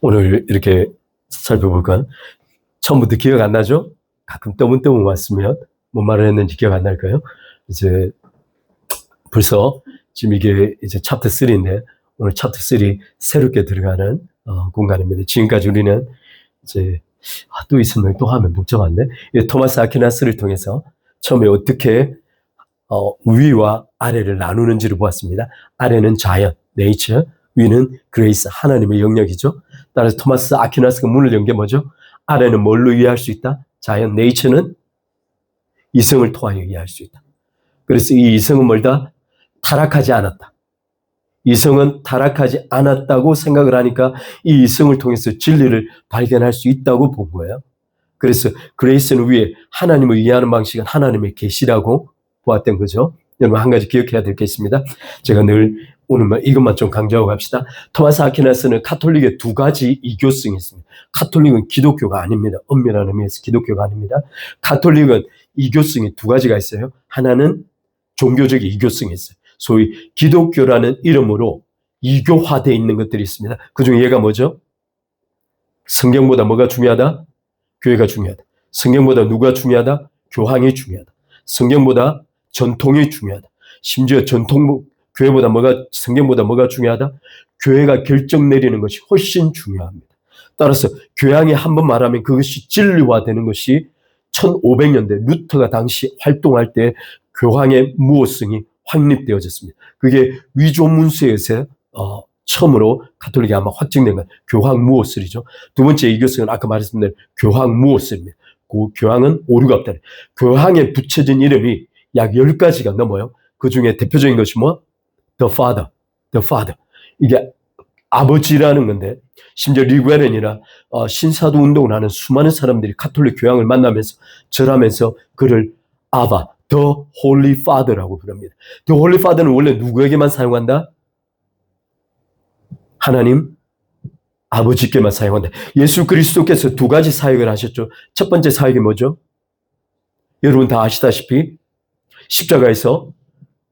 오늘 이렇게 살펴볼 건 처음부터 기억 안 나죠? 가끔 떠문떠문 왔으면 뭔 말을 했는지 기억 안 날까요? 이제 벌써 지금 이게 이제 챕터 3인데 오늘 챕터 3 새롭게 들어가는 공간입니다. 지금까지 우리는 이제 또 있으면 또 하면 복잡한데 토마스 아퀴나스를 통해서 처음에 어떻게 위와 아래를 나누는지를 보았습니다. 아래는 자연, 네이처, 위는 그레이스, 하나님의 영역이죠. 따라서 토마스 아퀴나스가 문을 연 게 뭐죠? 아래는 뭘로 이해할 수 있다? 자연, 네이처는 이성을 통하여 이해할 수 있다. 그래서 이 이성은 뭘다? 타락하지 않았다. 이성은 타락하지 않았다고 생각을 하니까 이 이성을 통해서 진리를 발견할 수 있다고 본 거예요. 그래서 그레이스는 위에 하나님을 이해하는 방식은 하나님의 계시라고 보았던 거죠. 여러분 한 가지 기억해야 될 게 있습니다. 제가 늘 오늘 이것만 좀 강조하고 갑시다. 토마스 아퀴나스는 카톨릭의 두 가지 이교성이 있습니다. 카톨릭은 기독교가 아닙니다. 엄밀한 의미에서 기독교가 아닙니다. 카톨릭은 이교성이 두 가지가 있어요. 하나는 종교적 이교성이 있어요. 소위 기독교라는 이름으로 이교화되어 있는 것들이 있습니다. 그중에 얘가 뭐죠? 성경보다 뭐가 중요하다? 교회가 중요하다. 성경보다 누가 중요하다? 교황이 중요하다. 성경보다 전통이 중요하다. 심지어 교회보다 성경보다 뭐가 중요하다? 교회가 결정 내리는 것이 훨씬 중요합니다. 따라서 교황이 한번 말하면 그것이 진리화되는 것이 1500년대 루터가 당시 활동할 때 교황의 무호성이 확립되어졌습니다. 그게 위조문서에서 처음으로 카톨릭이 아마 확증된 건 교황 무호설이죠. 두 번째 이교성은 아까 말했던 대로 교황 무호설입니다. 그 교황은 오류가 없다. 교황에 붙여진 이름이 약 10가지가 넘어요. 그 중에 대표적인 것이 뭐? The Father. 이게 아버지라는 건데, 심지어 리구에렌이나 신사도 운동을 하는 수많은 사람들이 카톨릭 교황을 만나면서 절하면서 그를 아바, The Holy Father라고 부릅니다. The Holy Father는 원래 누구에게만 사용한다? 하나님 아버지께만 사용한다. 예수 그리스도께서 두 가지 사역을 하셨죠. 첫 번째 사역이 뭐죠? 여러분 다 아시다시피 십자가에서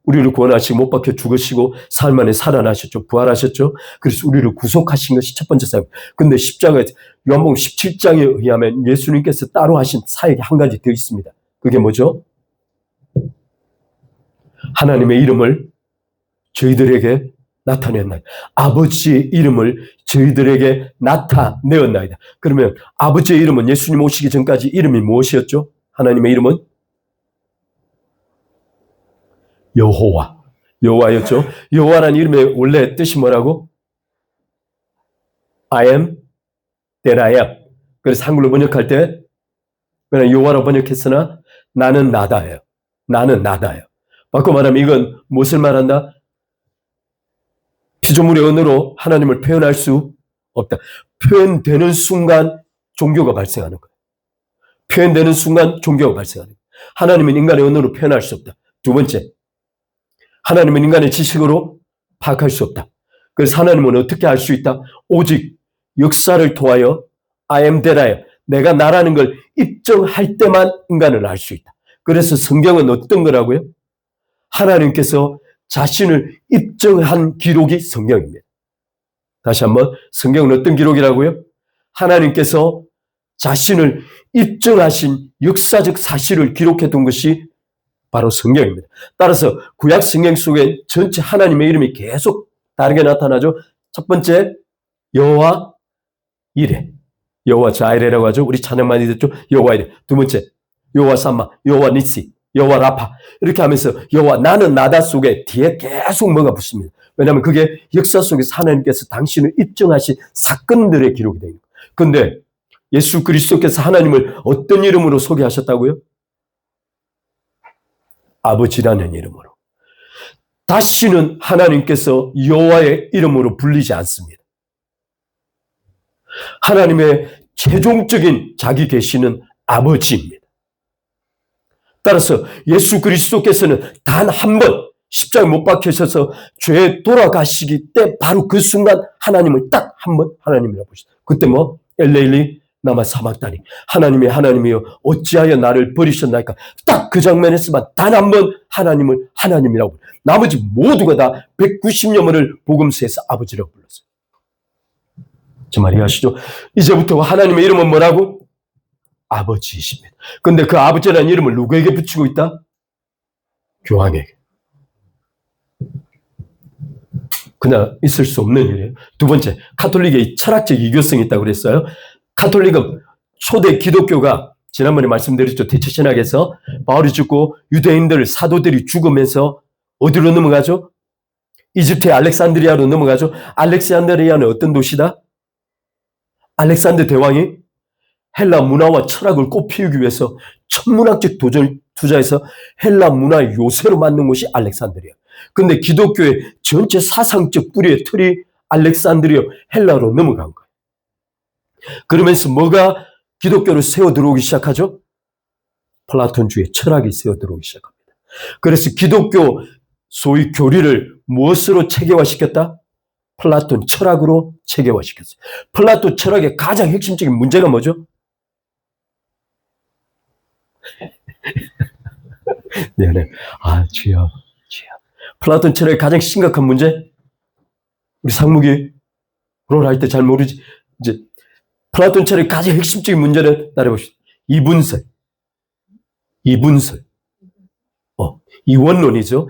우리를 구원하시고 못 박혀 죽으시고 사흘 만에 살아나셨죠. 부활하셨죠. 그래서 우리를 구속하신 것이 첫 번째 사역. 근데 십자가에 요한복음 17장에 의하면 예수님께서 따로 하신 사역이 한 가지 더 있습니다. 그게 뭐죠? 하나님의 이름을 저희들에게 나타냈나이다. 아버지의 이름을 저희들에게 나타내었나이다. 그러면 아버지의 이름은 예수님 오시기 전까지 이름이 무엇이었죠? 하나님의 이름은 여호와였죠. 여호와라는 이름의 원래 뜻이 뭐라고? I am that I am. 그래서 한글로 번역할 때 그냥 여호와로 번역했으나 나는 나다예요. 나는 나다예요. 바꿔 말하면 이건 무엇을 말한다? 피조물의 언어로 하나님을 표현할 수 없다. 표현되는 순간 종교가 발생하는 거예요. 표현되는 순간 종교가 발생하는 거예요. 하나님은 인간의 언어로 표현할 수 없다. 두 번째, 하나님은 인간의 지식으로 파악할 수 없다. 그래서 하나님은 어떻게 알 수 있다? 오직 역사를 통하여 I am that I am. 내가 나라는 걸 입증할 때만 인간을 알 수 있다. 그래서 성경은 어떤 거라고요? 하나님께서 자신을 입증한 기록이 성경입니다. 다시 한번, 성경은 어떤 기록이라고요? 하나님께서 자신을 입증하신 역사적 사실을 기록해 둔 것이 바로 성경입니다. 따라서 구약 성경 속에 전체 하나님의 이름이 계속 다르게 나타나죠. 첫 번째, 여호와 이레, 여호와 자이레라고 하죠. 우리 찬양 많이 듣죠. 여호와 이레. 두 번째, 여호와 삼마, 여호와 니시, 여호와 라파. 이렇게 하면서 여호와 나는 나다 속에 뒤에 계속 뭐가 붙습니다. 왜냐하면 그게 역사 속에서 하나님께서 당신을 입증하신 사건들의 기록이 되는 거예요. 그런데 예수 그리스도께서 하나님을 어떤 이름으로 소개하셨다고요? 아버지라는 이름으로. 다시는 하나님께서 여호와의 이름으로 불리지 않습니다. 하나님의 최종적인 자기 계시는 아버지입니다. 따라서 예수 그리스도께서는 단 한 번 십자가에 못 박히셔서 죄에 돌아가시기 때 바로 그 순간 하나님을 딱 한 번 하나님이라고 보셨어요. 그때 뭐 엘레일리 나마 사막다니 하나님이여 어찌하여 나를 버리셨나이까. 딱 그 장면에서만 단 한 번 하나님을 하나님이라고. 나머지 모두가 다 190여 번을 복음서에서 아버지라고 불렀어요. 제 말이 아시죠? 이제부터 하나님의 이름은 뭐라고? 아버지이십니다. 근데 그 아버지라는 이름을 누구에게 붙이고 있다? 교황에게. 그냥 있을 수 없는 일이에요. 두 번째, 카톨릭의 철학적 이교성이 있다고 그랬어요. 카톨릭은 초대 기독교가 지난번에 말씀드렸죠. 대처신학에서 바울이 죽고 유대인들 사도들이 죽으면서 어디로 넘어가죠? 이집트의 알렉산드리아로 넘어가죠. 알렉산드리아는 어떤 도시다? 알렉산더 대왕이 헬라 문화와 철학을 꽃피우기 위해서 천문학적 도전을 투자해서 헬라 문화 요새로 만든 곳이 알렉산드리아. 근데 기독교의 전체 사상적 뿌리의 틀이 알렉산드리아 헬라로 넘어간 거예요. 그러면서 뭐가 기독교를 세워 들어오기 시작하죠? 플라톤주의 철학이 세워 들어오기 시작합니다. 그래서 기독교 소위 교리를 무엇으로 체계화시켰다? 플라톤 철학으로 체계화시켰어요. 플라톤 철학의 가장 핵심적인 문제가 뭐죠? 미안해. 주여. 플라톤 철학의 가장 심각한 문제? 우리 상무기 롤 할 때 잘 모르지. 이제 플라톤 철학의 가장 핵심적인 문제는 따라해봅시다. 이분설. 이원론이죠.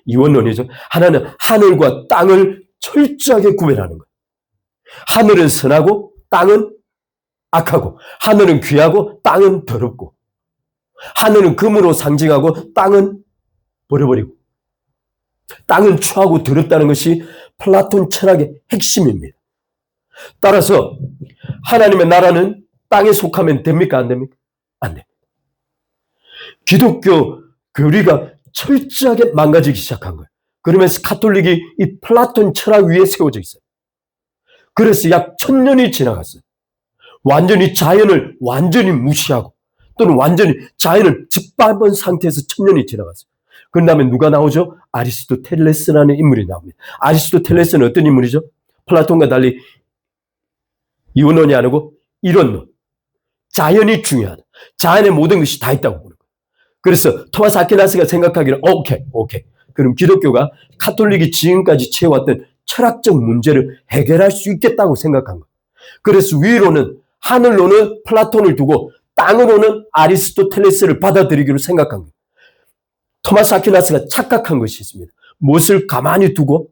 이원론이죠. 하나는 하늘과 땅을 철저하게 구별하는 거예요. 하늘은 선하고 땅은 악하고, 하늘은 귀하고 땅은 더럽고, 하늘은 금으로 상징하고 땅은 버려버리고, 땅은 추하고 더럽다는 것이 플라톤 철학의 핵심입니다. 따라서 하나님의 나라는 땅에 속하면 됩니까? 안 됩니까? 안 됩니다. 기독교 교리가 철저하게 망가지기 시작한 거예요. 그러면서 카톨릭이 이 플라톤 철학 위에 세워져 있어요. 그래서 약 1000년이 지나갔어요. 완전히 자연을 완전히 무시하고 또는 완전히 자연을 짓밟은 상태에서 1000년이 지나갔어요. 그 다음에 누가 나오죠? 아리스토텔레스라는 인물이 나옵니다. 아리스토텔레스는 어떤 인물이죠? 플라톤과 달리 이원론이 아니고 이론론. 자연이 중요하다. 자연의 모든 것이 다 있다고 보는 거예요. 그래서 토마스 아퀴나스가 생각하기를 오케이. 그럼 기독교가 카톨릭이 지금까지 채워왔던 철학적 문제를 해결할 수 있겠다고 생각한 거예요. 그래서 위로는 하늘로는 플라톤을 두고 땅으로는 아리스토텔레스를 받아들이기로 생각한 거예요. 토마스 아퀴나스가 착각한 것이 있습니다. 무엇을 가만히 두고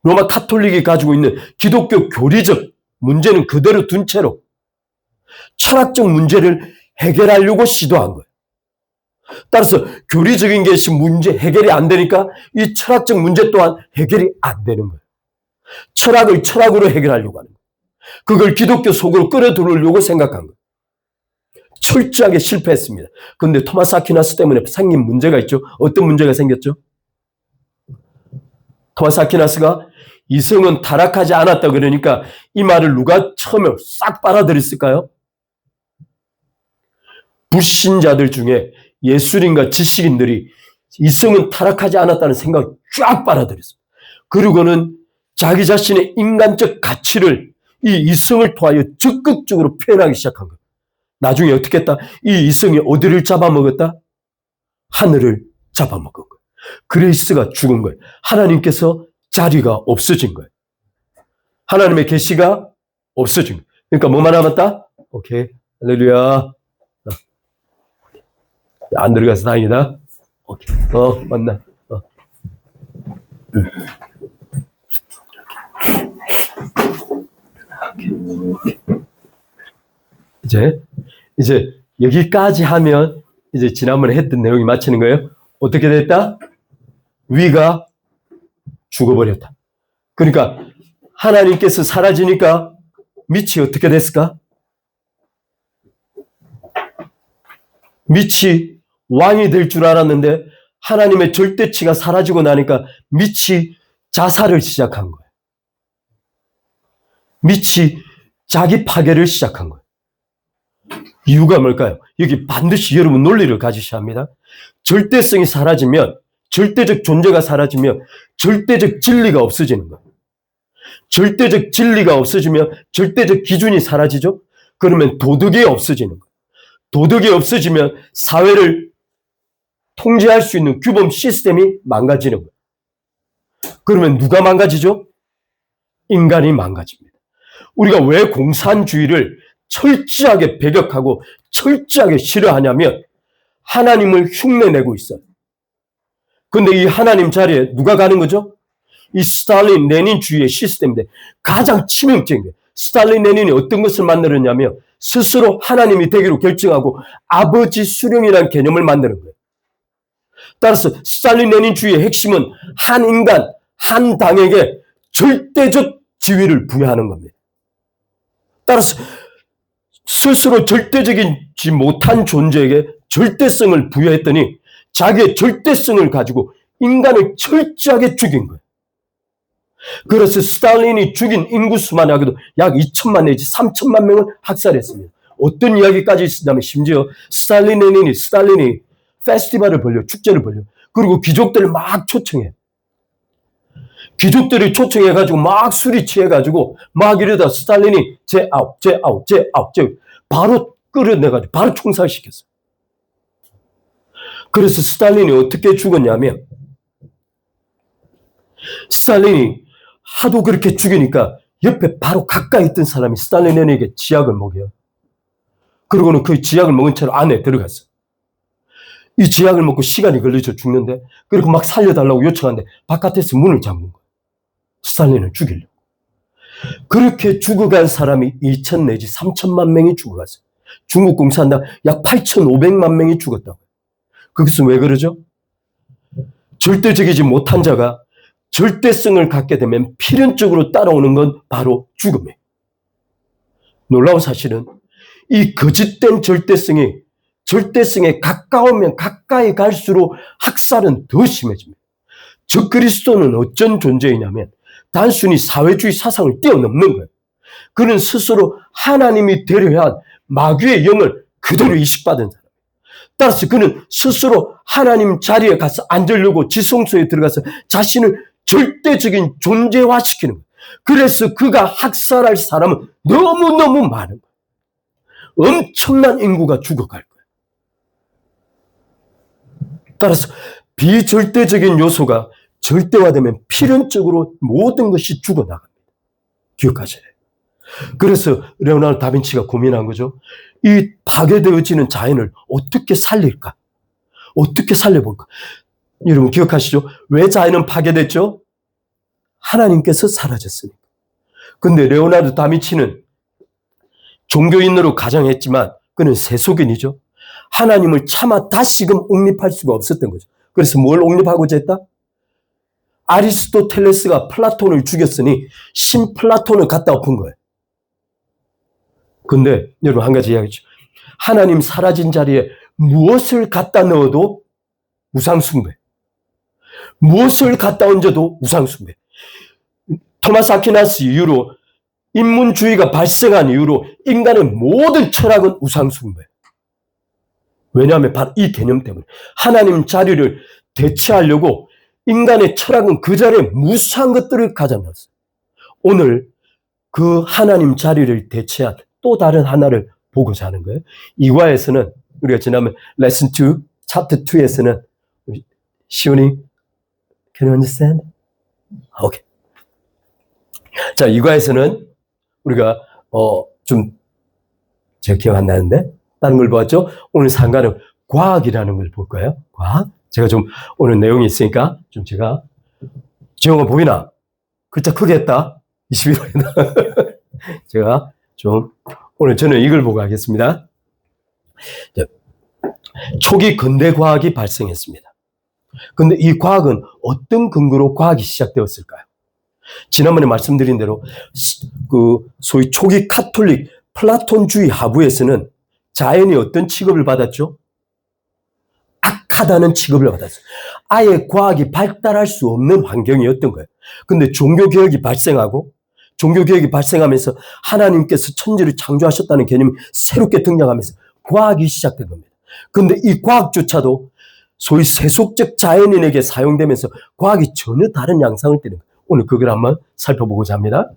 로마 카톨릭이 가지고 있는 기독교 교리적 문제는 그대로 둔 채로 철학적 문제를 해결하려고 시도한 거예요. 따라서 교리적인 것이 문제 해결이 안 되니까 이 철학적 문제 또한 해결이 안 되는 거예요. 철학을 철학으로 해결하려고 하는 거예요. 그걸 기독교 속으로 끌어들이려고 생각한 거예요. 철저하게 실패했습니다. 그런데 토마스 아퀴나스 때문에 생긴 문제가 있죠. 어떤 문제가 생겼죠? 토마스 아퀴나스가 이성은 타락하지 않았다 그러니까 이 말을 누가 처음에 싹 빨아들였을까요? 불신자들 중에 예술인과 지식인들이 이성은 타락하지 않았다는 생각을 쫙 빨아들였습니다. 그리고는 자기 자신의 인간적 가치를 이 이성을 통하여 적극적으로 표현하기 시작한 거예요. 나중에 어떻게 했다? 이 이성이 어디를 잡아먹었다? 하늘을 잡아먹은 거예요. 그리스가 죽은 거예요. 하나님께서 자리가 없어진 거예요. 하나님의 계시가 없어진 거예요. 그러니까 뭐만 남았다? 오케이. 할렐루야. 안 들어가서 다행이다. 오케이. 맞나. 이제 여기까지 하면 이제 지난번에 했던 내용이 마치는 거예요. 어떻게 됐다? 위가 죽어버렸다. 그러니까 하나님께서 사라지니까 밑이 어떻게 됐을까? 밑이 왕이 될 줄 알았는데 하나님의 절대치가 사라지고 나니까 밑이 자살을 시작한 거예요. 밑이 자기 파괴를 시작한 거예요. 이유가 뭘까요? 여기 반드시 여러분 논리를 가지셔야 합니다. 절대성이 사라지면, 절대적 존재가 사라지면 절대적 진리가 없어지는 거예요. 절대적 진리가 없어지면 절대적 기준이 사라지죠? 그러면 도덕이 없어지는 거예요. 도덕이 없어지면 사회를 통제할 수 있는 규범 시스템이 망가지는 거예요. 그러면 누가 망가지죠? 인간이 망가집니다. 우리가 왜 공산주의를 철저하게 배격하고 철저하게 싫어하냐면 하나님을 흉내내고 있어요. 근데 이 하나님 자리에 누가 가는 거죠? 이 스탈린, 레닌주의의 시스템인데 가장 치명적인 게 스탈린, 레닌이 어떤 것을 만들었냐면 스스로 하나님이 되기로 결정하고 아버지 수령이라는 개념을 만드는 거예요. 따라서 스탈린, 레닌주의의 핵심은 한 인간, 한 당에게 절대적 지위를 부여하는 겁니다. 따라서 스스로 절대적이지 못한 존재에게 절대성을 부여했더니 자기의 절대성을 가지고 인간을 철저하게 죽인 거예요. 그래서 스탈린이 죽인 인구수만 하고도 약 2천만 내지 3천만 명을 학살했습니다. 어떤 이야기까지 있었냐면 심지어 스탈린이 페스티벌을 벌려, 축제를 벌려. 그리고 귀족들을 막 초청해. 귀족들이 초청해가지고 막 술이 취해가지고 막 이러다 스탈린이 제 아웃 바로 끌어내가지고 바로 총살시켰어요. 그래서 스탈린이 어떻게 죽었냐면 스탈린이 하도 그렇게 죽이니까 옆에 바로 가까이 있던 사람이 스탈린에게 지약을 먹여요. 그러고는 그 지약을 먹은 채로 안에 들어갔어요. 이 지약을 먹고 시간이 걸려서 죽는데 그리고 막 살려달라고 요청하는데 바깥에서 문을 잠근 거예요. 스탈린을 죽이려고. 그렇게 죽어간 사람이 2천 내지 3천만 명이 죽어갔어요. 중국 공산당 약 8,500만 명이 죽었다고. 그것은 왜 그러죠? 절대적이지 못한 자가 절대성을 갖게 되면 필연적으로 따라오는 건 바로 죽음이에요. 놀라운 사실은 이 거짓된 절대성에 가까우면 가까이 갈수록 학살은 더 심해집니다. 적그리스도는 어쩐 존재이냐면 단순히 사회주의 사상을 뛰어넘는 거예요. 그는 스스로 하나님이 되려야 한 마귀의 영을 그대로 이식받은 사람. 따라서 그는 스스로 하나님 자리에 가서 앉으려고 지성소에 들어가서 자신을 절대적인 존재화시키는 거예요. 그래서 그가 학살할 사람은 너무너무 많은 거예요. 엄청난 인구가 죽어갈 거예요. 따라서 비절대적인 요소가 절대화되면 필연적으로 모든 것이 죽어나갑니다. 기억하셔야 돼요. 그래서 레오나르도 다빈치가 고민한 거죠. 이 파괴되어지는 자연을 어떻게 살릴까? 어떻게 살려볼까? 여러분 기억하시죠? 왜 자연은 파괴됐죠? 하나님께서 사라졌으니까. 근데 레오나르도 다빈치는 종교인으로 가정했지만 그는 세속인이죠. 하나님을 차마 다시금 옹립할 수가 없었던 거죠. 그래서 뭘 옹립하고자 했다? 아리스토텔레스가 플라톤을 죽였으니 신플라톤을 갖다 엎은 거예요. 근데 여러분 한 가지 이야기죠. 하나님 사라진 자리에 무엇을 갖다 넣어도 우상숭배. 무엇을 갖다 얹어도 우상숭배. 토마스 아퀴나스 이후로 인문주의가 발생한 이후로 인간의 모든 철학은 우상숭배. 왜냐하면 바로 이 개념 때문에 하나님 자리를 대체하려고 인간의 철학은 그 자리에 무수한 것들을 가져놨어요. 오늘 그 하나님 자리를 대체한 또 다른 하나를 보고자 하는 거예요. 이과에서는 우리가 지난번 레슨 2, 챕터 2에서는 시온이 Can you understand? 오케이. 자, 이과에서는 우리가 제가 기억 안 나는데 다른 걸 보았죠? 오늘 상관은 과학이라는 걸 볼 거예요. 과학. 제가 좀 오늘 내용이 있으니까 좀 제가 지영아 보이나? 글자 크게 했다. 21호에다. 제가 좀 오늘 저는 이걸 보고 하겠습니다. 초기 근대 과학이 발생했습니다. 근데 이 과학은 어떤 근거로 과학이 시작되었을까요? 지난번에 말씀드린 대로 소위 초기 카톨릭 플라톤주의 하부에서는 자연이 어떤 취급을 받았죠? 악하다는 취급을 받았어요. 아예 과학이 발달할 수 없는 환경이었던 거예요. 근데 종교개혁이 발생하면서 하나님께서 천지를 창조하셨다는 개념이 새롭게 등장하면서 과학이 시작된 겁니다. 근데 이 과학조차도 소위 세속적 자연인에게 사용되면서 과학이 전혀 다른 양상을 띠는 거예요. 오늘 그걸 한번 살펴보고자 합니다.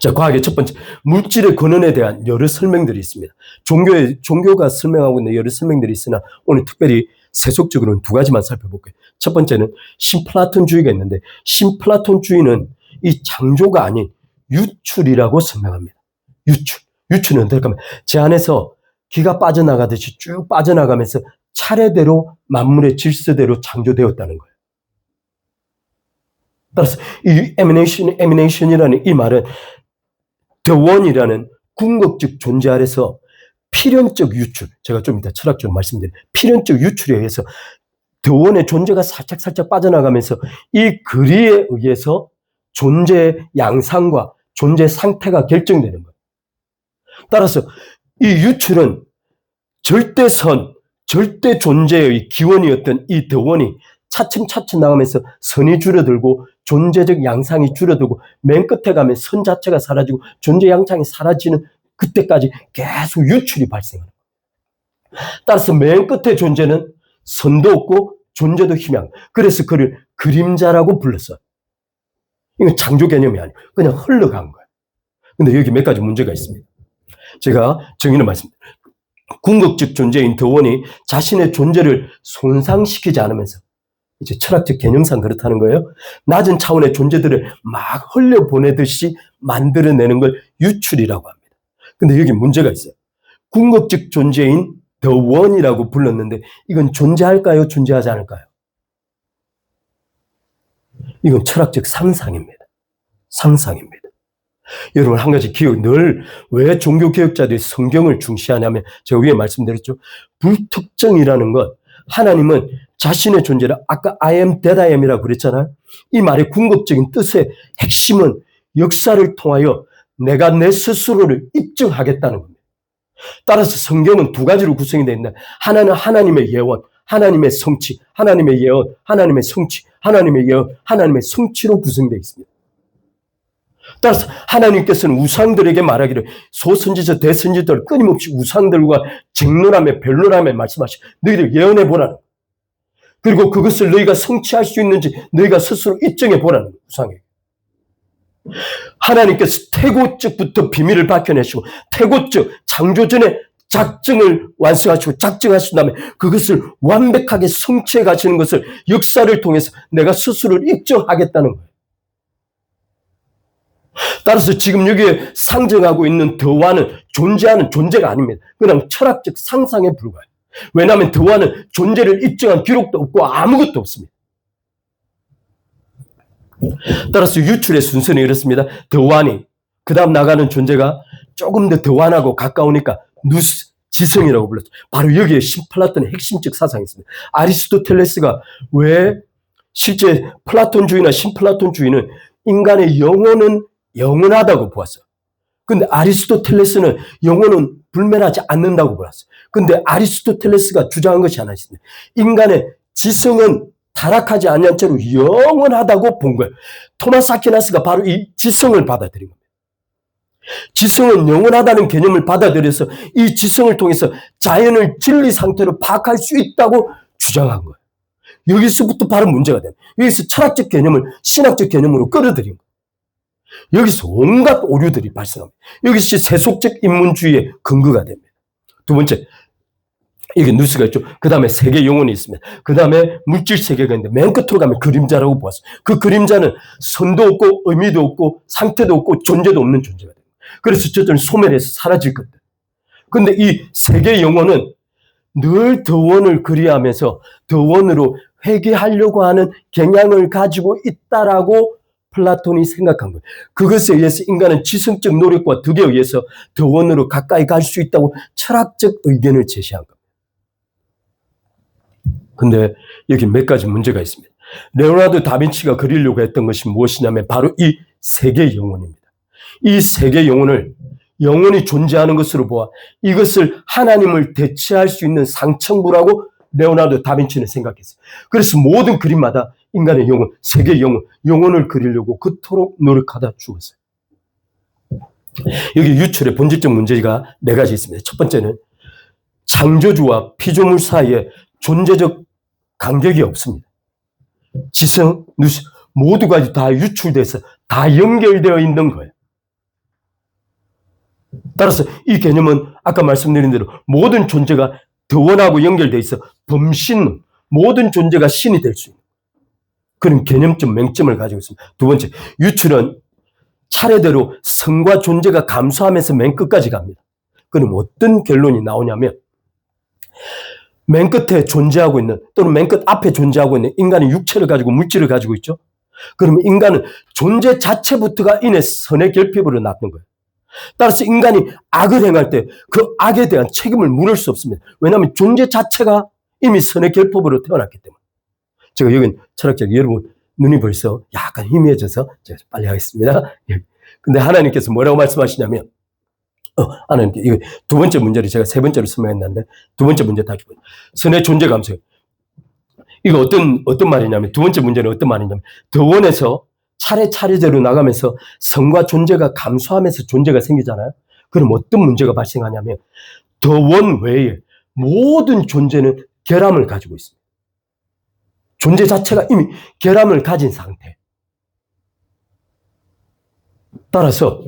자, 과학의 첫 번째, 물질의 근원에 대한 여러 설명들이 있습니다. 종교가 설명하고 있는 여러 설명들이 있으나 오늘 특별히 세속적으로는 두 가지만 살펴볼게요. 첫 번째는 신플라톤주의가 있는데 신플라톤주의는 이 창조가 아닌 유출이라고 설명합니다. 유출. 유출은 어떨까 하면 제 안에서 기가 빠져나가듯이 쭉 빠져나가면서 차례대로 만물의 질서대로 창조되었다는 거예요. 따라서 이 에미네이션이라는 이 말은 the one이라는 궁극적 존재 아래서 필연적 유출, 제가 좀 이따 철학적으로 말씀드릴 필연적 유출에 의해서 the one의 존재가 살짝 빠져나가면서 이 거리에 의해서 존재의 양상과 존재 상태가 결정되는 거예요. 따라서 이 유출은 절대선, 절대 존재의 기원이었던 이 the one이 차츰 나가면서 선이 줄어들고 존재적 양상이 줄어들고 맨 끝에 가면 선 자체가 사라지고 존재 양상이 사라지는 그때까지 계속 유출이 발생하는 거예요. 따라서 맨 끝에 존재는 선도 없고 존재도 희미한 거예요. 그래서 그를 그림자라고 불렀어요. 이건 창조 개념이 아니고 그냥 흘러간 거예요. 근데 여기 몇 가지 문제가 있습니다. 제가 정의를 말씀드립니다. 궁극적 존재인 the one이 자신의 존재를 손상시키지 않으면서 이제 철학적 개념상 그렇다는 거예요. 낮은 차원의 존재들을 막 흘려보내듯이 만들어내는 걸 유출이라고 합니다. 근데 여기 문제가 있어요. 궁극적 존재인 the one이라고 불렀는데 이건 존재할까요? 존재하지 않을까요? 이건 철학적 상상입니다. 상상입니다. 여러분 한 가지 기억, 늘 왜 종교개혁자들이 성경을 중시하냐면 제가 위에 말씀드렸죠. 불특정이라는 것, 하나님은 자신의 존재를 아까 I am that I am이라고 그랬잖아요. 이 말의 궁극적인 뜻의 핵심은 역사를 통하여 내가 내 스스로를 입증하겠다는 겁니다. 따라서 성경은 두 가지로 구성이 되어 있는데 하나는 하나님의 예언, 하나님의 성취, 하나님의 예언, 하나님의 성취, 하나님의 예언, 하나님의 성취로 구성되어 있습니다. 따라서 하나님께서는 우상들에게 말하기를 소선지자 대선지자들 끊임없이 우상들과 쟁론하며 변론하며 말씀하시고 너희들 예언해 보라는 그리고 그것을 너희가 성취할 수 있는지 너희가 스스로 입증해 보라는 우상에게. 하나님께서 태고적부터 비밀을 밝혀내시고 태고적 창조 전에 작정을 완성하시고 작정하신 다음에 그것을 완벽하게 성취해 가시는 것을 역사를 통해서 내가 스스로를 입증하겠다는 거예요. 따라서 지금 여기에 상징하고 있는 the one은 존재하는 존재가 아닙니다. 그냥 철학적 상상에 불과해요. 왜냐하면 the one은 존재를 입증한 기록도 없고 아무것도 없습니다. 따라서 유출의 순서는 이렇습니다. the one이 그 다음 나가는 존재가 조금 더 the one하고 가까우니까 누스, 지성이라고 불렀죠. 바로 여기에 신플라톤의 핵심적 사상이 있습니다. 아리스토텔레스가 왜 실제 플라톤주의나 신플라톤주의는 인간의 영혼은 영원하다고 보았어요. 근데 아리스토텔레스는 영혼은 불멸하지 않는다고 보았어요. 근데 아리스토텔레스가 주장한 것이 하나 있습니다. 인간의 지성은 타락하지 않는 채로 영원하다고 본 거예요. 토마스 아퀴나스가 바로 이 지성을 받아들인 겁니다. 지성은 영원하다는 개념을 받아들여서 이 지성을 통해서 자연을 진리 상태로 파악할 수 있다고 주장한 거예요. 여기서부터 바로 문제가 돼요. 여기서 철학적 개념을 신학적 개념으로 끌어들인 거예요. 여기서 온갖 오류들이 발생합니다. 여기서 세속적 인문주의의 근거가 됩니다. 두 번째, 여기 누스가 있죠. 그 다음에 세계 영혼이 있습니다. 그 다음에 물질 세계가 있는데 맨 끝으로 가면 그림자라고 보았어요. 그 그림자는 선도 없고 의미도 없고 상태도 없고 존재도 없는 존재가 됩니다. 그래서 저들은 소멸해서 사라질 겁니다. 그런데 이 세계 영혼은 늘 the one을 그리하면서 the one으로 회귀하려고 하는 경향을 가지고 있다라고 플라톤이 생각한 거예요. 그것에 의해서 인간은 지성적 노력과 덕에 의해서 the one으로 가까이 갈 수 있다고 철학적 의견을 제시한 겁니다. 근데 여기 몇 가지 문제가 있습니다. 레오나르도 다빈치가 그리려고 했던 것이 무엇이냐면 바로 이 세계 영혼입니다. 이 세계 영혼을 영혼이 존재하는 것으로 보아 이것을 하나님을 대체할 수 있는 상층부라고 레오나르도 다빈치는 생각했어요. 그래서 모든 그림마다 인간의 영혼, 세계 영혼, 영혼을 그리려고 그토록 노력하다 죽었어요. 여기 유출의 본질적 문제가 네 가지 있습니다. 첫 번째는 창조주와 피조물 사이에 존재적 간격이 없습니다. 지성, 누수, 모두가 다 유출돼서 다 연결되어 있는 거예요. 따라서 이 개념은 아까 말씀드린 대로 모든 존재가 the one하고 연결되어 있어 범신, 모든 존재가 신이 될 수 있는 그런 개념적 맹점을 가지고 있습니다. 두 번째, 유출은 차례대로 성과 존재가 감소하면서 맨 끝까지 갑니다. 그럼 어떤 결론이 나오냐면 맨 끝에 존재하고 있는 또는 맨 끝 앞에 존재하고 있는 인간의 육체를 가지고 물질을 가지고 있죠. 그러면 인간은 존재 자체부터가 인해 선의 결핍으로 낳는 거예요. 따라서 인간이 악을 행할 때 그 악에 대한 책임을 물을 수 없습니다. 왜냐하면 존재 자체가 이미 선의 결핍으로 태어났기 때문에. 제가 여긴 철학적 여러분 눈이 벌써 약간 희미해져서 제가 빨리 하겠습니다. 근데 하나님께서 뭐라고 말씀하시냐면 하나님께 이거 두 번째 문제를 제가 세 번째로 설명했는데 두 번째 문제 다시 보세요. 선의 존재 감소. 이거 어떤 말이냐면 두 번째 문제는 어떤 말이냐면 더 원에서 차례차례대로 나가면서 성과 존재가 감소하면서 존재가 생기잖아요. 그럼 어떤 문제가 발생하냐면 더 원 외에 모든 존재는 결함을 가지고 있습니다. 존재 자체가 이미 결함을 가진 상태. 따라서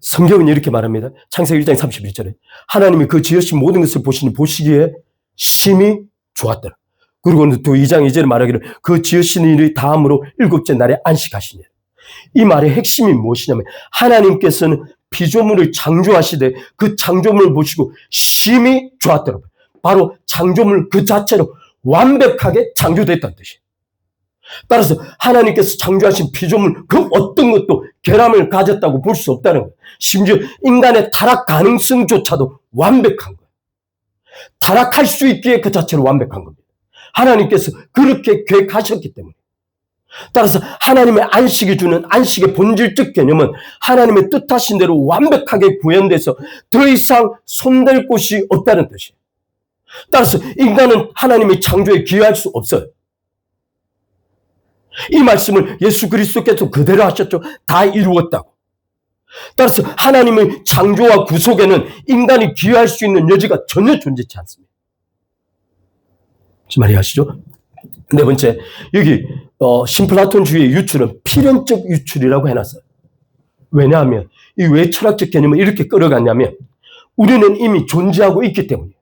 성경은 이렇게 말합니다. 창세기 1장 31절에 하나님이 그 지으신 모든 것을 보시기에 심히 좋았더라. 그리고 또 2장 2절에 말하기를 그 지으신 일이 다음으로 일곱째 날에 안식하시니. 이 말의 핵심이 무엇이냐면 하나님께서는 피조물을 창조하시되 그 창조물을 보시고 심히 좋았더라고요. 바로 창조물 그 자체로 완벽하게 창조됐다는 뜻이에요. 따라서 하나님께서 창조하신 피조물 그 어떤 것도 결함을 가졌다고 볼 수 없다는 거예요. 심지어 인간의 타락 가능성조차도 완벽한 거예요. 타락할 수 있기에 그 자체로 완벽한 겁니다. 하나님께서 그렇게 계획하셨기 때문에. 따라서 하나님의 안식이 주는 안식의 본질적 개념은 하나님의 뜻하신 대로 완벽하게 구현돼서 더 이상 손댈 곳이 없다는 뜻이에요. 따라서 인간은 하나님의 창조에 기여할 수 없어요. 이 말씀을 예수 그리스도께서 그대로 하셨죠. 다 이루었다고. 따라서 하나님의 창조와 구속에는 인간이 기여할 수 있는 여지가 전혀 존재치 않습니다. 무슨 말이 아시죠? 네 번째, 여기 신플라톤주의의 유출은 필연적 유출이라고 해놨어요. 왜냐하면 이 왜 철학적 개념을 이렇게 끌어갔냐면 우리는 이미 존재하고 있기 때문이에요.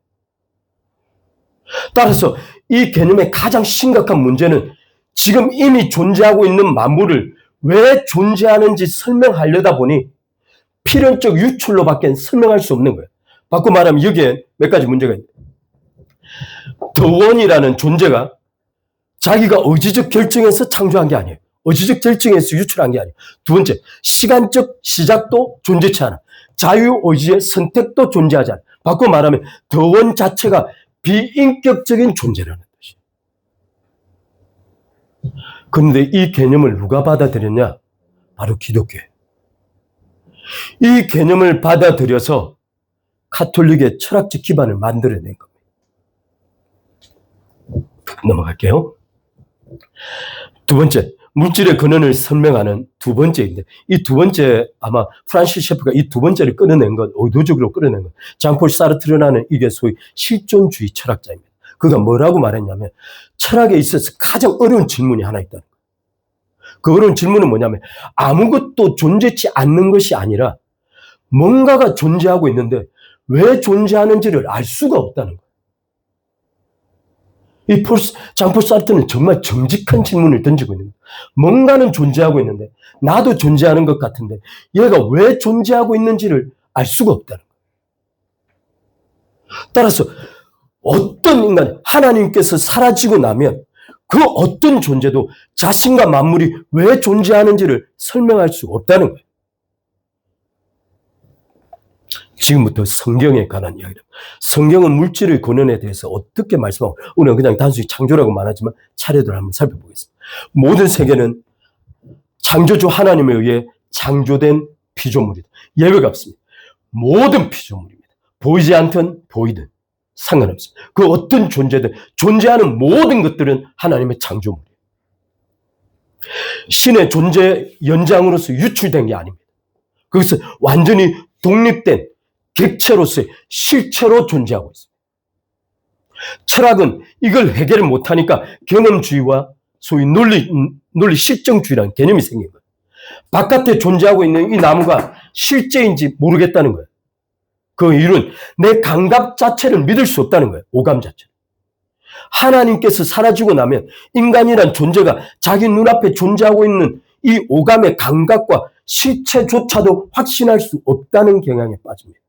따라서 이 개념의 가장 심각한 문제는 지금 이미 존재하고 있는 만물을 왜 존재하는지 설명하려다 보니 필연적 유출로밖에 설명할 수 없는 거예요. 바꿔 말하면 여기에 몇 가지 문제가 있어요. 더 원이라는 존재가 자기가 의지적 결정에서 창조한 게 아니에요. 의지적 결정에서 유출한 게 아니에요. 두 번째, 시간적 시작도 존재치 않아. 자유의지의 선택도 존재하지 않아. 바꿔 말하면 더 원 자체가 비인격적인 존재라는 뜻이에요. 그런데 이 개념을 누가 받아들였냐? 바로 기독교예요. 이 개념을 받아들여서 카톨릭의 철학적 기반을 만들어낸 겁니다. 넘어갈게요. 두 번째, 물질의 근원을 설명하는 두 번째인데 이 두 번째 아마 프란시스 셰프가 이 두 번째를 끌어낸 건 의도적으로 끌어낸 건 장폴 사르트르라는 이게 소위 실존주의 철학자입니다. 그가 뭐라고 말했냐면 철학에 있어서 가장 어려운 질문이 하나 있다는 거예요. 그 어려운 질문은 뭐냐면 아무것도 존재치 않는 것이 아니라 뭔가가 존재하고 있는데 왜 존재하는지를 알 수가 없다는 거예요. 이 장폴 사르트는 정말 정직한 질문을 던지고 있는 거예요. 뭔가는 존재하고 있는데 나도 존재하는 것 같은데 얘가 왜 존재하고 있는지를 알 수가 없다는 거예요. 따라서 어떤 인간, 하나님께서 사라지고 나면 그 어떤 존재도 자신과 만물이 왜 존재하는지를 설명할 수 없다는 거예요. 지금부터 성경에 관한 이야기를. 성경은 물질의 근원에 대해서 어떻게 말씀하고, 우리는 그냥 단순히 창조라고 말하지만 차례대로 한번 살펴보겠습니다. 모든 세계는 창조주 하나님에 의해 창조된 피조물이다. 예외가 없습니다. 모든 피조물입니다. 보이지 않든 보이든 상관없습니다. 그 어떤 존재든 존재하는 모든 것들은 하나님의 창조물이에요. 신의 존재 연장으로서 유출된 게 아닙니다. 그것은 완전히 독립된 객체로서의 실체로 존재하고 있습니다. 철학은 이걸 해결을 못하니까 경험주의와 소위 논리 실정주의라는 개념이 생긴 거예요. 바깥에 존재하고 있는 이 나무가 실제인지 모르겠다는 거예요. 그 이유는 내 감각 자체를 믿을 수 없다는 거예요. 오감 자체. 하나님께서 사라지고 나면 인간이란 존재가 자기 눈앞에 존재하고 있는 이 오감의 감각과 실체조차도 확신할 수 없다는 경향에 빠집니다.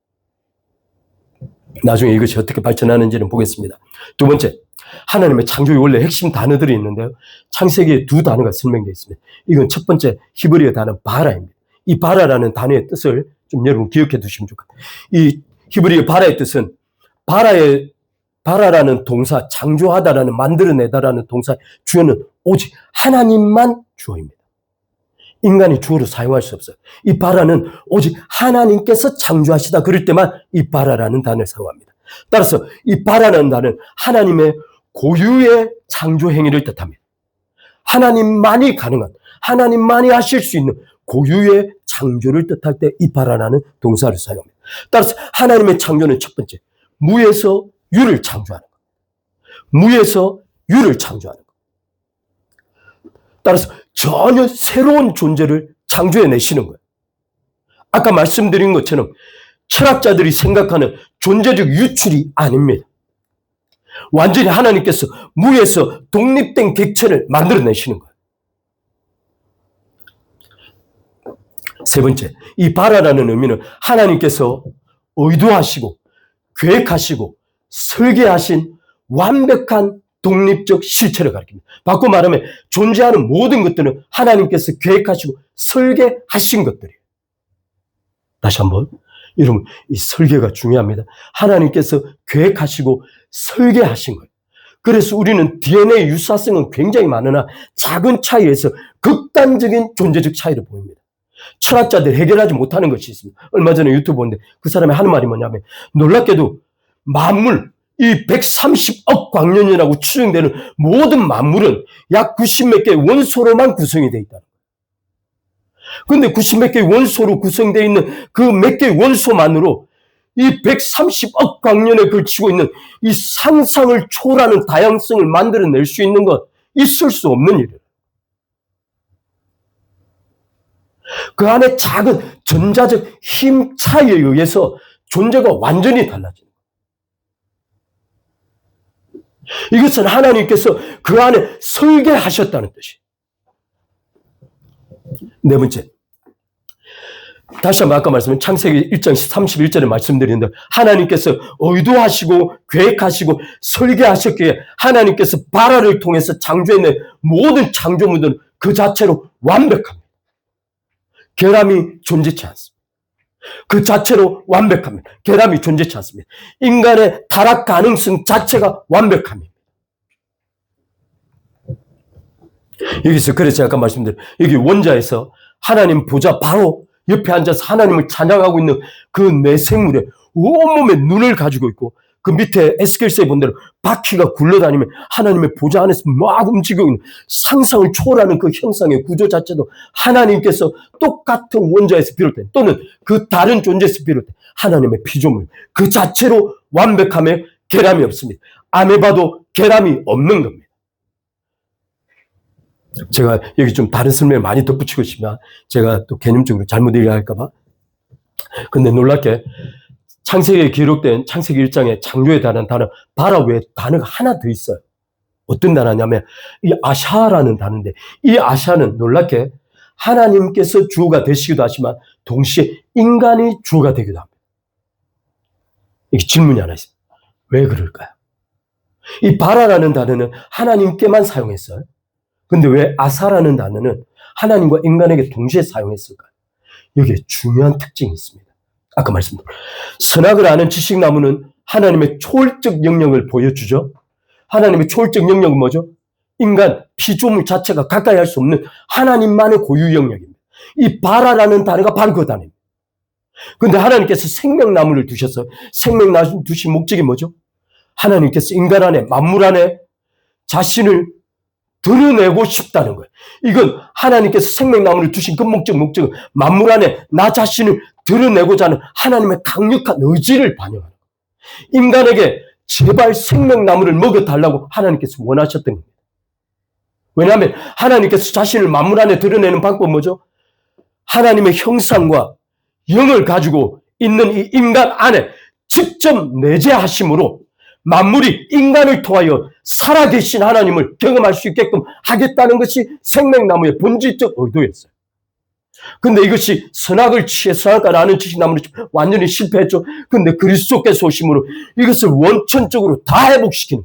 나중에 이것이 어떻게 발전하는지는 보겠습니다. 두 번째, 하나님의 창조의 원래 핵심 단어들이 있는데요. 창세기에 두 단어가 설명되어 있습니다. 이건 첫 번째 히브리어 단어 바라입니다. 이 바라라는 단어의 뜻을 좀 여러분 기억해 두시면 좋겠습니다. 이 히브리어 바라의 뜻은 바라라는 동사, 창조하다라는, 만들어내다라는 동사 주어는 오직 하나님만 주어입니다. 인간이 주어로 사용할 수 없어요. 이 바라는 오직 하나님께서 창조하시다 그럴 때만 이 바라라는 단어를 사용합니다. 따라서 이 바라라는 단어는 하나님의 고유의 창조 행위를 뜻합니다. 하나님만이 가능한, 하나님만이 하실 수 있는 고유의 창조를 뜻할 때 이 바라라는 동사를 사용합니다. 따라서 하나님의 창조는 첫 번째, 무에서 유를 창조하는 것. 무에서 유를 창조하는 것. 따라서 전혀 새로운 존재를 창조해 내시는 거예요. 아까 말씀드린 것처럼 철학자들이 생각하는 존재적 유출이 아닙니다. 완전히 하나님께서 무에서 독립된 객체를 만들어내시는 거예요. 세 번째, 이 바라라는 의미는 하나님께서 의도하시고 계획하시고 설계하신 완벽한 독립적 실체를 가리킵니다. 바꿔 말하면 존재하는 모든 것들은 하나님께서 계획하시고 설계하신 것들이에요. 다시 한번, 여러분, 이 설계가 중요합니다. 하나님께서 계획하시고 설계하신 거예요. 그래서 우리는 DNA 유사성은 굉장히 많으나 작은 차이에서 극단적인 존재적 차이를 보입니다. 철학자들이 해결하지 못하는 것이 있습니다. 얼마 전에 유튜브 보는데 그 사람이 하는 말이 뭐냐면, 놀랍게도 만물, 이 130억 광년이라고 추정되는 모든 만물은 약 90몇 개의 원소로만 구성이 되어 있다. 그런데 90몇 개의 원소로 구성되어 있는 그 몇 개의 원소만으로 이 130억 광년에 걸치고 있는 이 상상을 초월하는 다양성을 만들어낼 수 있는 것, 있을 수 없는 일이에요. 그 안에 작은 전자적 힘 차이에 의해서 존재가 완전히 달라집니다. 이것은 하나님께서 그 안에 설계하셨다는 뜻이에요. 네 번째, 다시 한번 아까 말씀드린 창세기 1장 31절에 말씀드렸는데, 하나님께서 의도하시고 계획하시고 설계하셨기에 하나님께서 바라를 통해서 창조해낸 모든 창조물들은 그 자체로 완벽합니다. 결함이 존재치 않습니다. 그 자체로 완벽합니다. 결함이 존재치 않습니다. 인간의 타락 가능성 자체가 완벽합니다. 여기서 그래서 아까 말씀드린 여기 원자에서 하나님 보좌 바로 옆에 앉아서 하나님을 찬양하고 있는 그 내생물의 온몸에 눈을 가지고 있고, 그 밑에 에스겔서에 본 대로 바퀴가 굴러다니면 하나님의 보좌 안에서 막 움직이고 있는, 상상을 초월하는 그 형상의 구조 자체도 하나님께서 똑같은 원자에서 비롯된, 또는 그 다른 존재에서 비롯된 하나님의 피조물 그 자체로 완벽함에 결함이 없습니다. 아메바도 결함이 없는 겁니다. 제가 여기 좀 다른 설명을 많이 덧붙이고 싶지만 제가 또 개념적으로 잘못 얘기할까 봐. 근데 놀랍게 창세기에 기록된 창세기 1장에 창조에 관한 단어 바라 외에 단어가 하나 더 있어요. 어떤 단어냐면 이 아샤라는 단어인데, 이 아샤는 놀랍게 하나님께서 주어가 되시기도 하지만 동시에 인간이 주어가 되기도 합니다. 이게 질문이 하나 있습니다. 왜 그럴까요? 이 바라라는 단어는 하나님께만 사용했어요. 근데 왜 아사라는 단어는 하나님과 인간에게 동시에 사용했을까요? 여기에 중요한 특징이 있습니다. 아까 말씀드린 선악을 아는 지식나무는 하나님의 초월적 영역을 보여주죠. 하나님의 초월적 영역은 뭐죠? 인간, 피조물 자체가 가까이 할 수 없는 하나님만의 고유 영역입니다. 이 바라라는 단어가 바로 그 단어입니다. 그런데 하나님께서 생명나무를 두셨어요. 생명나무 두신 목적이 뭐죠? 하나님께서 인간 안에, 만물 안에 자신을 드러내고 싶다는 거예요. 이건 하나님께서 생명나무를 두신 그 목적은 만물 안에 나 자신을 드러내고자 하는 하나님의 강력한 의지를 반영하는 거예요. 인간에게 제발 생명나무를 먹여달라고 하나님께서 원하셨던 겁니다. 왜냐하면 하나님께서 자신을 만물 안에 드러내는 방법은 뭐죠? 하나님의 형상과 영을 가지고 있는 이 인간 안에 직접 내재하심으로 만물이 인간을 통하여 살아계신 하나님을 경험할 수 있게끔 하겠다는 것이 생명나무의 본질적 의도였어요. 근데 이것이 선악을 취해 선악과 나는 지식 나무를 완전히 실패했죠. 근데 그리스도께서 오심으로 이것을 원천적으로 다 회복시키는,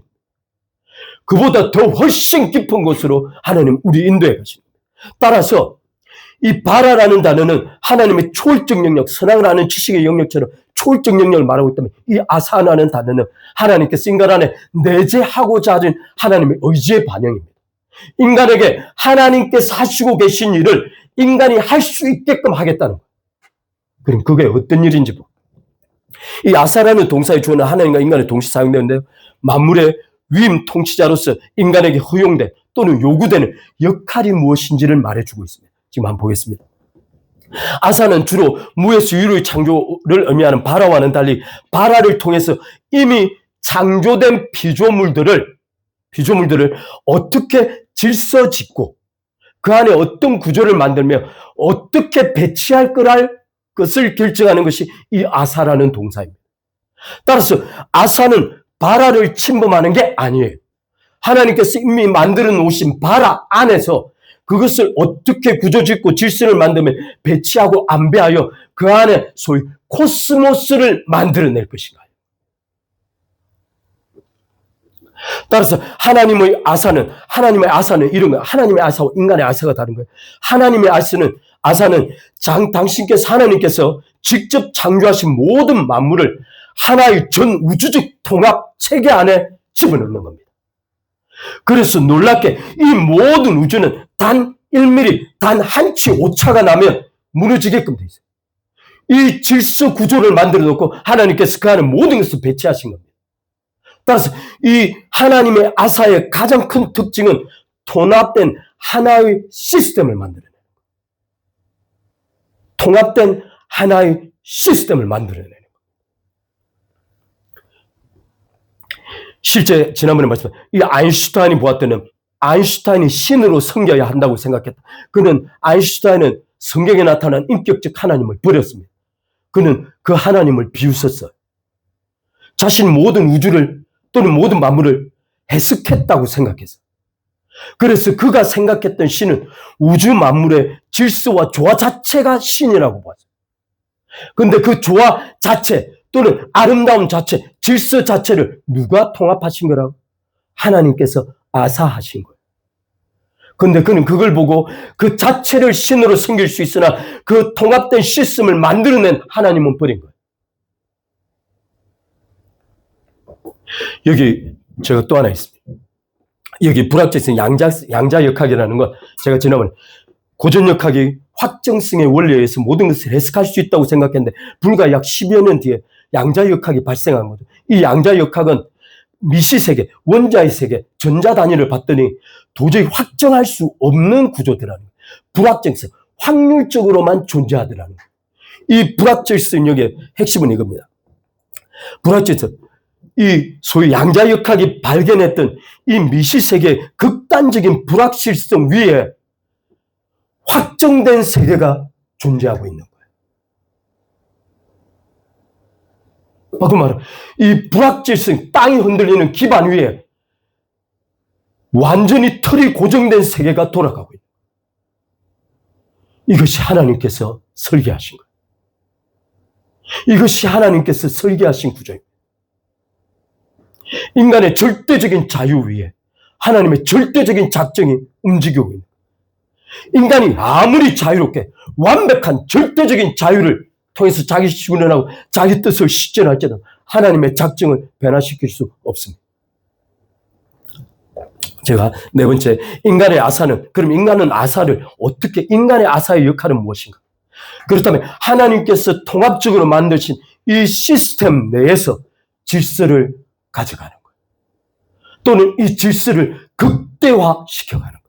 그보다 더 훨씬 깊은 곳으로 하나님 우리 인도해 가십니다. 따라서 이 바라라는 단어는 하나님의 초월적 영역, 선악을 아는 지식의 영역처럼 초월적 영역을 말하고 있다면, 이 아사라는 단어는 하나님께서 인간 안에 내재하고자 하는 하나님의 의지의 반영입니다. 인간에게 하나님께서 하시고 계신 일을 인간이 할 수 있게끔 하겠다는 거예요. 그럼 그게 어떤 일인지 보고. 이 아사라는 동사의 주어는 하나님과 인간의 동시 사용되는데요. 만물의 위임 통치자로서 인간에게 허용된 또는 요구되는 역할이 무엇인지를 말해주고 있습니다. 지금 한번 보겠습니다. 아사는 주로 무에서 유로의 창조를 의미하는 바라와는 달리 바라를 통해서 이미 창조된 피조물들을 어떻게 질서 짓고 그 안에 어떤 구조를 만들며 어떻게 배치할 것을 결정하는 것이 이 아사라는 동사입니다. 따라서 아사는 바라를 침범하는 게 아니에요. 하나님께서 이미 만들어 놓으신 바라 안에서 그것을 어떻게 구조짓고 질서를 만들며 배치하고 안배하여 그 안에 소위 코스모스를 만들어낼 것인가. 따라서 하나님의 아사는 이런 거예요. 하나님의 아사와 인간의 아사가 다른 거예요. 하나님의 아사는 당신께서 하나님께서 직접 창조하신 모든 만물을 하나의 전 우주적 통합 체계 안에 집어넣는 겁니다. 그래서 놀랍게 이 모든 우주는 단 1mm, 단 한 치 오차가 나면 무너지게끔 돼 있어요. 이 질서 구조를 만들어 놓고 하나님께서 그 안에 모든 것을 배치하신 겁니다. 따라서 이 하나님의 아사의 가장 큰 특징은 통합된 하나의 시스템을 만들어내는 거예요. 통합된 하나의 시스템을 만들어내는 거예요. 실제 지난번에 말씀드린 이 아인슈타인이 보았더니 아인슈타인이 신으로 섬겨야 한다고 생각했다. 그는 아인슈타인은 성경에 나타난 인격적 하나님을 버렸습니다. 그는 그 하나님을 비웃었어요. 자신 모든 우주를 또는 모든 만물을 해석했다고 생각했어요. 그래서 그가 생각했던 신은 우주 만물의 질서와 조화 자체가 신이라고 봤어요. 그런데 그 조화 자체 또는 아름다움 자체, 질서 자체를 누가 통합하신 거라고? 하나님께서 아사하신 거예요. 그런데 그는 그걸 보고 그 자체를 신으로 섬길 수 있으나 그 통합된 시스템을 만들어낸 하나님은 버린 거예요. 여기 제가 또 하나 있습니다. 여기 불합리성 양자역학이라는 건 제가 지난번에 고전역학이 확정성의 원리에 의해서 모든 것을 해석할 수 있다고 생각했는데 불과 약 10여 년 뒤에 양자역학이 발생한 거죠. 이 양자역학은 미시세계, 원자의 세계, 전자단위를 봤더니 도저히 확정할 수 없는 구조들이라는 거예요. 불확정성, 확률적으로만 존재하더라는 거예요. 이 불확정성의 핵심은 이겁니다. 불확정성, 이 소위 양자역학이 발견했던 이 미시세계의 극단적인 불확실성 위에 확정된 세계가 존재하고 있는 거예요. 바꿔 말하면 이 불확실성, 땅이 흔들리는 기반 위에 완전히 틀이 고정된 세계가 돌아가고 있는 거예요. 이것이 하나님께서 설계하신 거예요. 이것이 하나님께서 설계하신 구조입니다. 인간의 절대적인 자유 위에 하나님의 절대적인 작정이 움직이고 있는 거예요. 인간이 아무리 자유롭게 완벽한 절대적인 자유를 통해서 자기 실현하고 자기 뜻을 실천할지라도 하나님의 작정을 변화시킬 수 없습니다. 제가 네 번째, 인간의 아사는, 그럼 인간의 아사의 역할은 무엇인가? 그렇다면 하나님께서 통합적으로 만드신 이 시스템 내에서 질서를 가져가는 거예요. 또는 이 질서를 극대화시켜가는 거예요.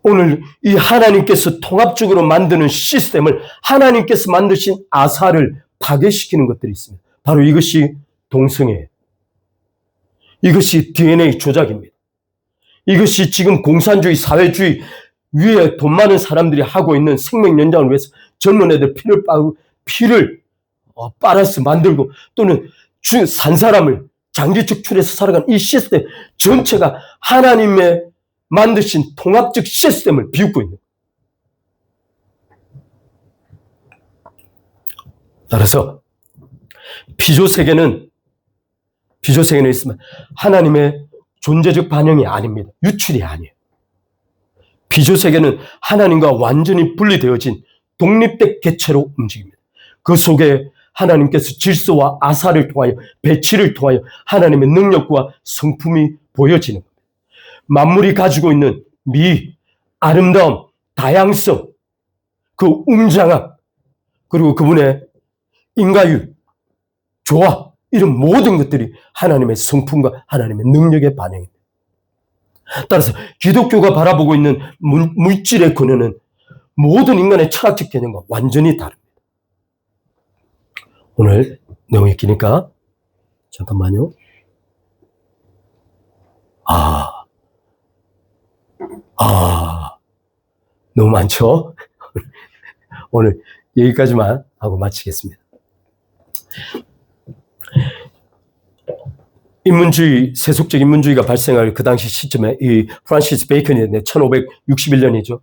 오늘 이 하나님께서 통합적으로 만드는 시스템을 하나님께서 만드신 아사를 파괴시키는 것들이 있습니다. 바로 이것이 동성애예요. 이것이 DNA 조작입니다. 이것이 지금 공산주의, 사회주의 위에 돈 많은 사람들이 하고 있는 생명 연장을 위해서 젊은 애들 피를 빨아서 만들고 또는 산 사람을 장기 축출해서 살아가는 이 시스템 전체가 하나님의 만드신 통합적 시스템을 비웃고 있는 거예요. 따라서 피조세계는 있으면 하나님의 존재적 반영이 아닙니다. 유출이 아니에요. 피조세계는 하나님과 완전히 분리되어진 독립된 개체로 움직입니다. 그 속에 하나님께서 질서와 아사를 통하여, 배치를 통하여 하나님의 능력과 성품이 보여지는 겁니다. 만물이 가지고 있는 미, 아름다움, 다양성, 그 웅장함, 그리고 그분의 인과율, 조화, 이런 모든 것들이 하나님의 성품과 하나님의 능력의 반영입니다. 따라서 기독교가 바라보고 있는 물질의 근원은 모든 인간의 철학적 개념과 완전히 다릅니다. 오늘 내용이 기니까 잠깐만요. 너무 많죠? 오늘 여기까지만 하고 마치겠습니다. 인문주의, 세속적 인문주의가 발생할 그 당시 시점에 이 프란시스 베이컨이 1561년이죠.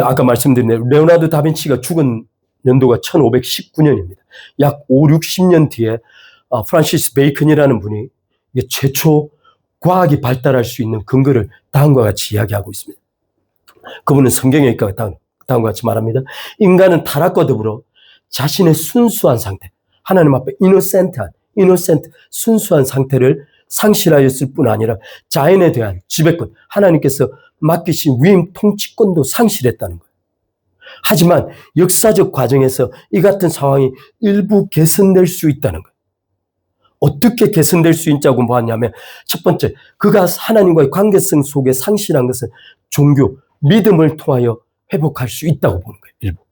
아까 말씀드린 레오나르도 다빈치가 죽은 연도가 1519년입니다. 약 5, 60년 뒤에 프란시스 베이컨이라는 분이 최초 과학이 발달할 수 있는 근거를 다음과 같이 이야기하고 있습니다. 그분은 성경에 다음과 같이 말합니다. 인간은 타락과 더불어 자신의 순수한 상태, 하나님 앞에 이노센트, 순수한 상태를 상실하였을 뿐 아니라 자연에 대한 지배권, 하나님께서 맡기신 위임 통치권도 상실했다는 거예요. 하지만 역사적 과정에서 이 같은 상황이 일부 개선될 수 있다는 거예요. 어떻게 개선될 수 있다고 보았냐면, 첫 번째, 그가 하나님과의 관계성 속에 상실한 것은 종교, 믿음을 통하여 회복할 수 있다고 보는 거예요, 일부.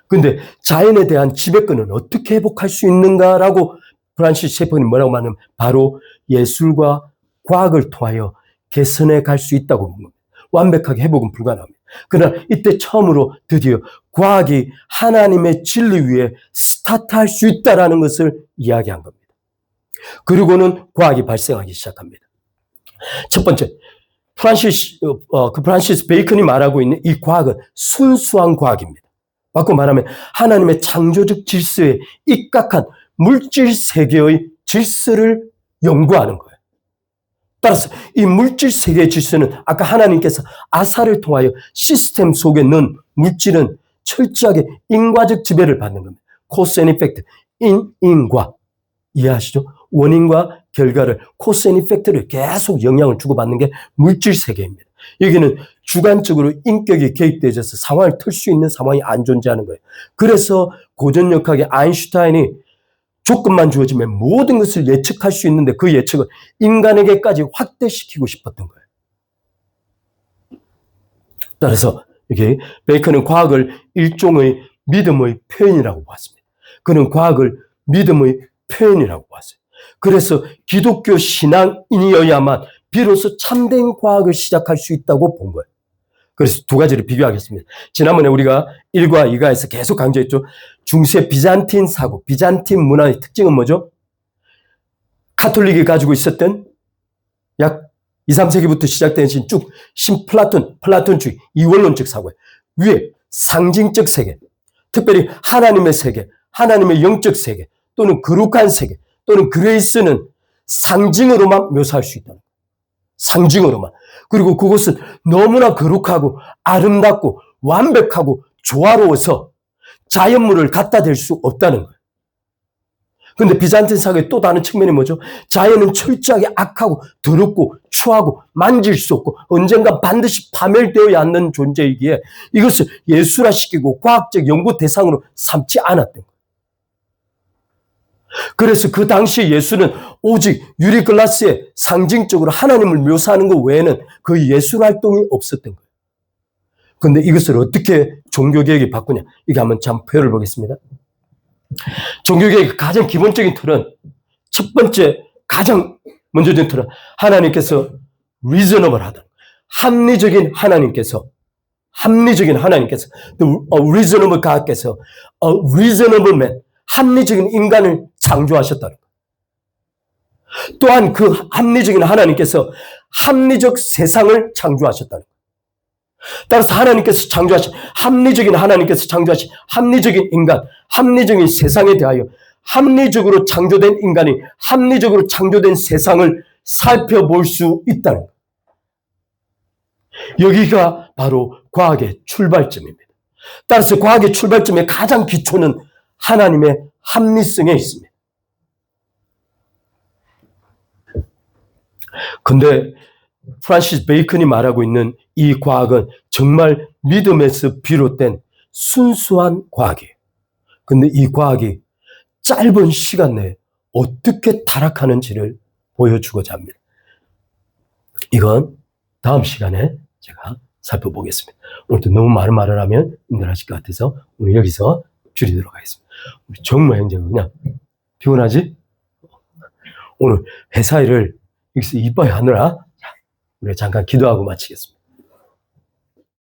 근데 자연에 대한 지배권은 어떻게 회복할 수 있는가라고 프란시스 베이컨이 뭐라고 말하면 바로 예술과 과학을 통하여 개선해 갈 수 있다고 보는 겁니다. 완벽하게 회복은 불가능합니다. 그러나 이때 처음으로 드디어 과학이 하나님의 진리 위에 스타트할 수 있다는 것을 이야기한 겁니다. 그리고는 과학이 발생하기 시작합니다. 첫 번째, 프란시스 베이컨이 말하고 있는 이 과학은 순수한 과학입니다. 바꿔 말하면 하나님의 창조적 질서에 입각한 물질 세계의 질서를 연구하는 거예요. 따라서 이 물질 세계의 질서는 아까 하나님께서 아사를 통하여 시스템 속에 넣은 물질은 철저하게 인과적 지배를 받는 겁니다. 코스 앤 이펙트, 인과. 이해하시죠? 원인과 결과를, 코스 앤 이펙트를 계속 영향을 주고받는 게 물질 세계입니다. 여기는 주관적으로 인격이 개입되어져서 상황을 틀 수 있는 상황이 안 존재하는 거예요. 그래서 고전역학의 아인슈타인이 조건만 주어지면 모든 것을 예측할 수 있는데 그 예측을 인간에게까지 확대시키고 싶었던 거예요. 따라서 이게 베이컨은 과학을 일종의 믿음의 표현이라고 봤습니다. 그는 과학을 믿음의 표현이라고 봤어요. 그래서 기독교 신앙인이어야만 비로소 참된 과학을 시작할 수 있다고 본 거예요. 그래서 두 가지를 비교하겠습니다. 지난번에 우리가 1과 2가에서 계속 강조했죠. 중세 비잔틴 사고, 비잔틴 문화의 특징은 뭐죠? 카톨릭이 가지고 있었던 약 2, 3세기부터 시작된 쭉 플라톤주의, 이원론적 사고예요. 위에 상징적 세계, 특별히 하나님의 세계, 하나님의 영적 세계, 또는 거룩한 세계, 또는 그레이스는 상징으로만 묘사할 수 있다. 상징으로만. 그리고 그것은 너무나 거룩하고 아름답고 완벽하고 조화로워서 자연물을 갖다 댈 수 없다는 거예요. 그런데 비잔틴 사고의 또 다른 측면이 뭐죠? 자연은 철저하게 악하고 더럽고 추하고 만질 수 없고 언젠가 반드시 파멸되어야 하는 존재이기에 이것을 예술화시키고 과학적 연구 대상으로 삼지 않았던 거예요. 그래서 그 당시 예술은 오직 유리글라스에 상징적으로 하나님을 묘사하는 것 외에는 그 예술 활동이 없었던 거예요. 그런데 이것을 어떻게 종교개혁이 바꾸냐? 이게 한번 참 표현을 보겠습니다. 종교개혁의 가장 기본적인 틀은 첫 번째 가장 먼저적인 틀은 하나님께서 reasonable하다. 합리적인 하나님께서 the reasonable God께서 reasonable man, 합리적인 인간을 창조하셨다는 거예요. 또한 그 합리적인 하나님께서 합리적 세상을 창조하셨다는 거예요. 따라서 하나님께서 창조하신 합리적인 하나님께서 창조하신 합리적인 인간, 합리적인 세상에 대하여 합리적으로 창조된 인간이 합리적으로 창조된 세상을 살펴볼 수 있다는 것. 여기가 바로 과학의 출발점입니다. 따라서 과학의 출발점의 가장 기초는 하나님의 합리성에 있습니다. 근데 프란시스 베이컨이 말하고 있는 이 과학은 정말 믿음에서 비롯된 순수한 과학이에요. 근데 이 과학이 짧은 시간 내에 어떻게 타락하는지를 보여주고자 합니다. 이건 다음 시간에 제가 살펴보겠습니다. 오늘도 너무 많은 말을 하면 힘들어하실 것 같아서 오늘 여기서 줄이도록 하겠습니다. 우리 정모 형제가 그냥 피곤하지? 오늘 회사 일을 여기서 이빠이 하느라 우리 잠깐 기도하고 마치겠습니다.